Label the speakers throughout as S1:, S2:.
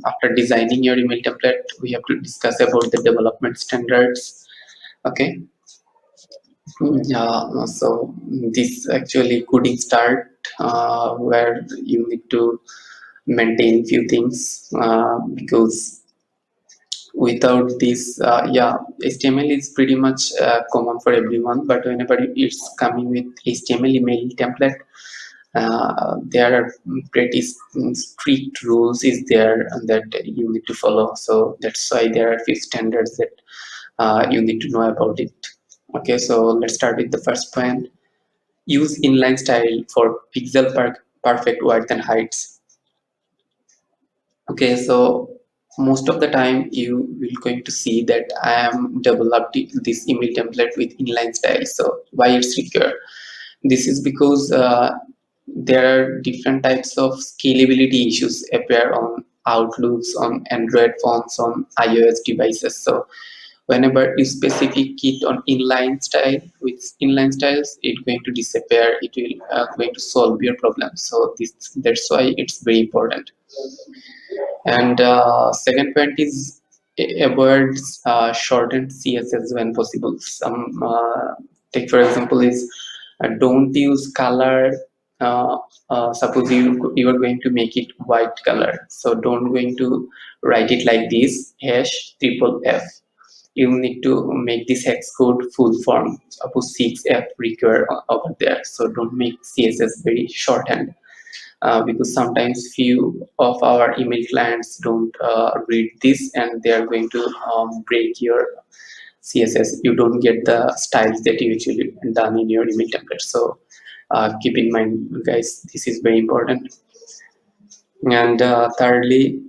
S1: after designing your email template, we have to discuss about the development standards. Okay. Yeah, so this actually coding start where you need to maintain few things because without this, yeah, HTML is pretty much common for everyone, but whenever it's coming with HTML email template, there are pretty strict rules is there that you need to follow. So that's why there are few standards that you need to know about it. Okay, so let's start with the first point. Use inline style for pixel perfect width and heights. Okay, so most of the time you will going to see that I am developed this email template with inline style. So why it's required? This is because there are different types of scalability issues appear on Outlooks, on Android phones, on iOS devices. So whenever you specific it on inline style with inline styles, it's going to disappear. It will going to solve your problem. So that's why it's very important. And second point is avoid shortened CSS when possible. Some take for example is don't use color. Uh, Suppose you are going to make it white color, so don't going to write it like this hash triple F. You need to make this hex code full form. Suppose 6F required over there, so don't make CSS very shorthand because sometimes few of our email clients don't read this and they are going to break your CSS. You don't get the styles that you usually done in your email template. So keep in mind, guys, this is very important. And thirdly,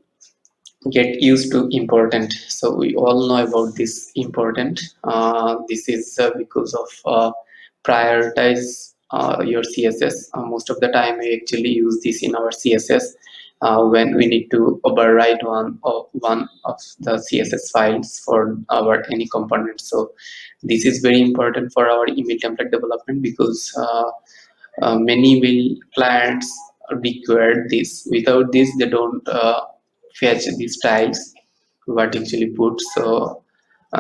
S1: get used to important. So we all know about this important. This is because of prioritize your CSS. Most of the time we actually use this in our CSS when we need to override one of the CSS files for our any component. So this is very important for our email template development because many email clients require this. Without this, they don't fetch these styles what actually put. So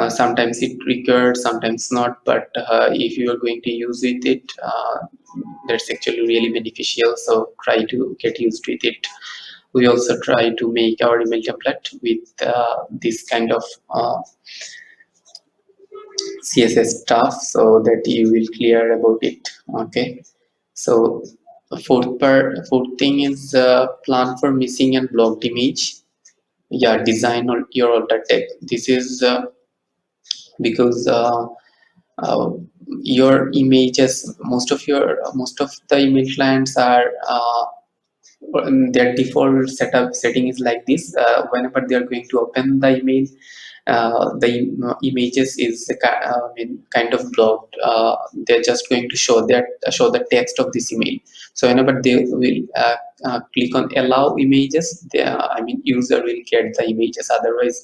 S1: sometimes it required, sometimes not, but if you are going to use it, that's actually really beneficial. So try to get used with it. We also try to make our email template with this kind of CSS stuff so that you will clear about it. Okay, so fourth thing is plan for missing and blocked image. Yeah, design your alter text. This is because your images, most of the email clients are their default setting is like this. Whenever they are going to open the email, the images is I mean, kind of blocked. They're just going to show the text of this email. So whenever they will click on allow images, I mean user will get the images. Otherwise,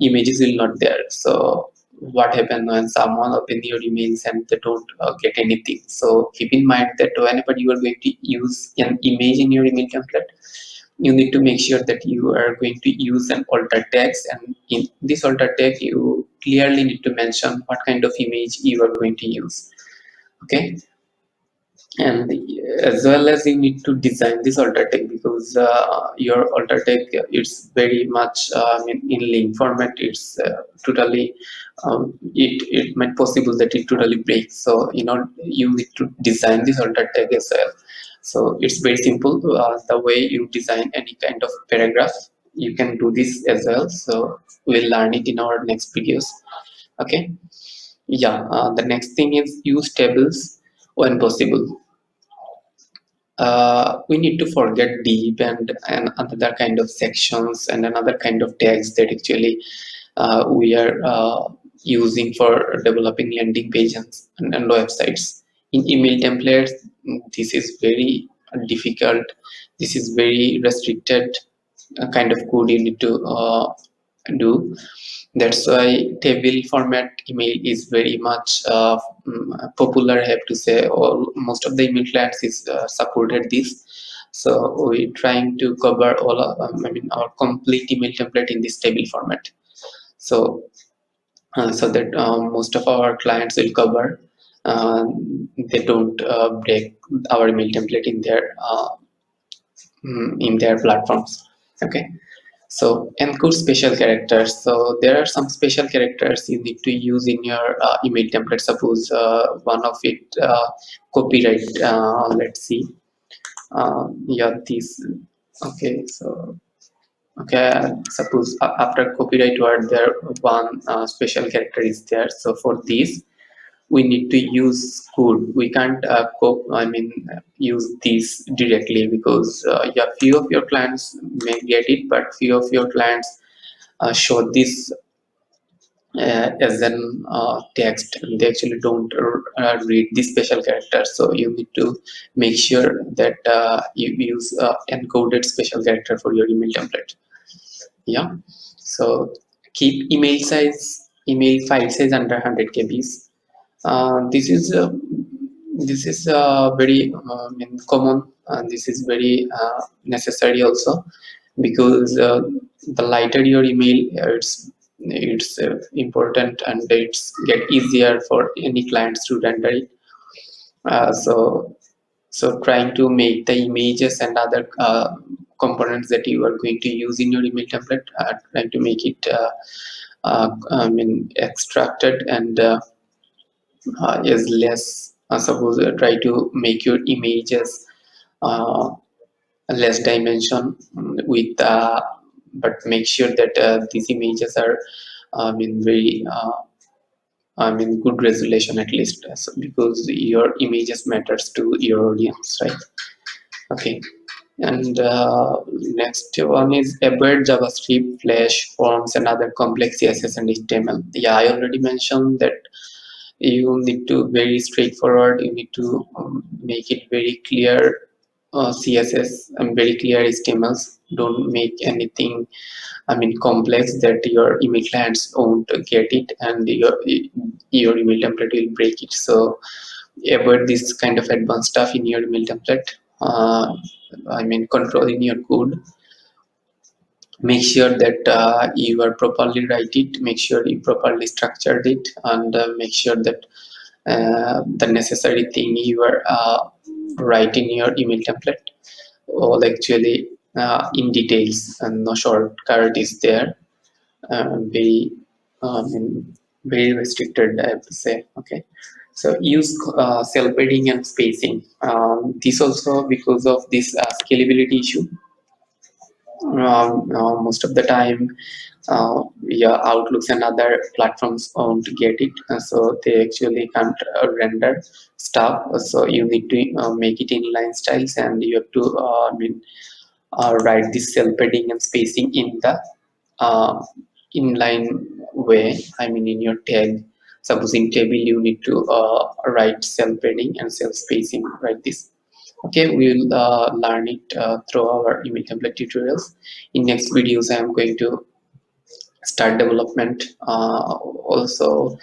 S1: images will not there. So what happens when someone open your emails and they don't get anything? So keep in mind that whenever you are going to use an image in your email template, you need to make sure that you are going to use an alter text, and in this alter text you clearly need to mention what kind of image you are going to use. Okay, and as well as you need to design this alter text because your alter text it's very much I mean in link format. It's totally it might possible that it totally breaks. So you know you need to design this alter text as well. So it's very simple. The way you design any kind of paragraph, you can do this as well. So we'll learn it in our next videos. Okay. Yeah. The next thing is use tables when possible. We need to forget deep and another kind of sections and another kind of tags that actually we are using for developing landing pages and websites. In email templates, this is very difficult. This is very restricted kind of code you need to do. That's why table format email is very much popular. I have to say, all most of the email clients is supported this. So we're trying to cover all our complete email template in this table format. So so that most of our clients will cover, they don't break our email template in their platforms. Okay. So encode special characters. So there are some special characters you need to use in your email template. Suppose one of it, copyright. Let's see. Yeah, these. Okay, so okay, suppose after copyright word there one special character is there. So for this we need to use code. We can't use these directly, because yeah, few of your clients may get it, but few of your clients show this as an text, and they actually don't read the special character. So you need to make sure that you use encoded special character for your email template. Yeah. So keep email file size under 100 kbs. This is very common, and this is very necessary also, because the lighter your email, it's important, and it's get easier for any clients to render it. So trying to make the images and other components that you are going to use in your email template, trying to make it extracted and is less. Suppose try to make your images uh, less dimension with, but make sure that these images are very good resolution at least, so, because your images matters to your audience, right? Okay. And next one is avoid JavaScript, Flash, forms, and other complex CSS and HTML. Yeah, I already mentioned that you need to very straightforward. You need to make it very clear CSS and very clear HTMLs. Don't make anything complex that your email clients won't get it, and your email template will break it. So avoid this kind of advanced stuff in your email template. Controlling your code. Make sure that you are properly write it. Make sure you properly structured it, and make sure that the necessary thing you are write in your email template all actually in details, and no shortcut is there. Very very restricted, I have to say. Okay. So use cell padding and spacing. This also because of this scalability issue. Most of the time, yeah, Outlooks and other platforms won't get it, so they actually can't render stuff. So you need to make it in inline styles, and you have to write this cell padding and spacing in the uh, inline way. In your tag. Suppose in table you need to write cell padding and cell spacing. Write this. Okay, we will learn it through our email template tutorials. In next videos, I am going to start development. Also,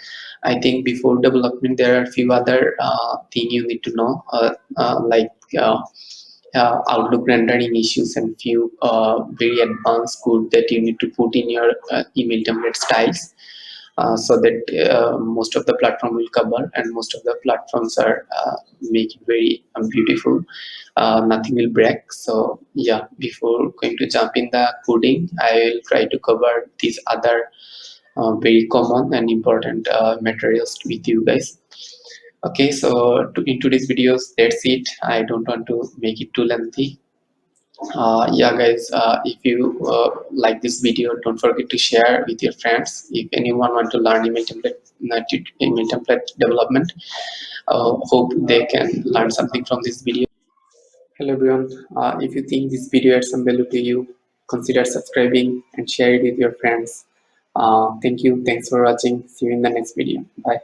S1: I think before development, there are a few other thing you need to know, like Outlook rendering issues, and few very advanced code that you need to put in your email template styles, so that most of the platform will cover, and most of the platforms are make it very beautiful. Nothing will break. So yeah, before going to jump in the coding, I will try to cover these other very common and important materials with you guys. Okay, so in today's videos, that's it. I don't want to make it too lengthy. Yeah guys, if you like this video, don't forget to share with your friends. If anyone want to learn email template development, hope they can learn something from this video. Hello everyone, if you think this video adds some value to you, consider subscribing and share it with your friends. Thank you, thanks for watching. See you in the next video. Bye.